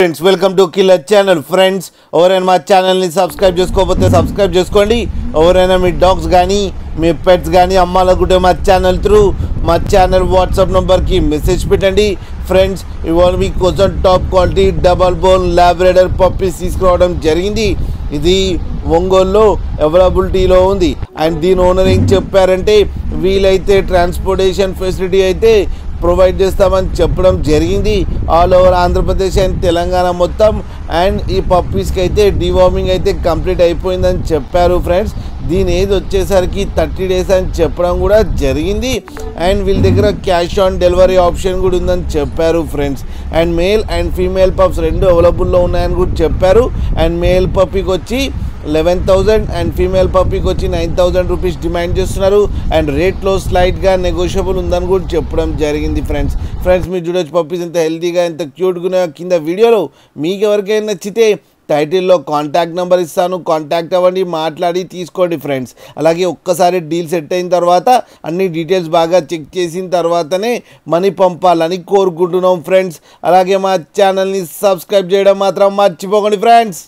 Friends welcome to killer channel. Friends ఎవరైనా మా ఛానల్ని సబ్స్క్రైబ్ చేసుకోకపోతే సబ్స్క్రైబ్ చేసుకోండి. ఎవరైనా మీ డాగ్స్ కానీ మీ పెట్స్ కానీ అమ్మాలనుకుంటే మా ఛానల్ వాట్సాప్ నెంబర్కి మెసేజ్ పెట్టండి. ఫ్రెండ్స్ ఇవాళ మీకోసం top quality double bone Labrador puppies తీసుకురావడం జరిగింది. ఇది ఒంగోలులో అవైలబిలిటీలో ఉంది. అండ్ దీని ఓనర్ ఏం చెప్పారంటే వీలైతే ట్రాన్స్పోర్టేషన్ ఫెసిలిటీ అయితే ప్రొవైడ్ చేస్తామని చెప్పడం జరిగింది. All over Andhra Pradesh and Telangana మొత్తం. అండ్ ఈ పప్పీస్కి అయితే డివార్మింగ్ అయితే కంప్లీట్ అయిపోయిందని చెప్పారు. ఫ్రెండ్స్ దీని ఏజ్ వచ్చేసరికి 30 days అని చెప్పడం కూడా జరిగింది. అండ్ వీళ్ళ దగ్గర క్యాష్ ఆన్ డెలివరీ ఆప్షన్ కూడా ఉందని చెప్పారు. Friends and male and female pups రెండు అవైలబుల్లో ఉన్నాయని కూడా చెప్పారు. అండ్ మేల్ పప్పీకి వచ్చి 11,000 అండ్ ఫీమేల్ పప్పీకి వచ్చి 9,000 రూపీస్ డిమాండ్ చేస్తున్నారు. అండ్ రేట్లో స్లైట్గా నెగోషియబుల్ ఉందని కూడా చెప్పడం జరిగింది. ఫ్రెండ్స్ మీరు చూడొచ్చు పప్పీస్ ఎంత హెల్తీగా ఎంత క్యూట్గా కింద వీడియోలో. మీకు ఎవరికైనా నచ్చితే టైటిల్లో కాంటాక్ట్ నెంబర్ ఇస్తాను, కాంటాక్ట్ అవ్వండి, మాట్లాడి తీసుకోండి. ఫ్రెండ్స్ అలాగే ఒక్కసారి డీల్ సెట్ అయిన తర్వాత అన్ని డీటెయిల్స్ బాగా చెక్ చేసిన తర్వాతనే మనీ పంపాలని కోరుకుంటున్నాం. ఫ్రెండ్స్ అలాగే మా ఛానల్ని సబ్స్క్రైబ్ చేయడం మాత్రం మర్చిపోకండి. ఫ్రెండ్స్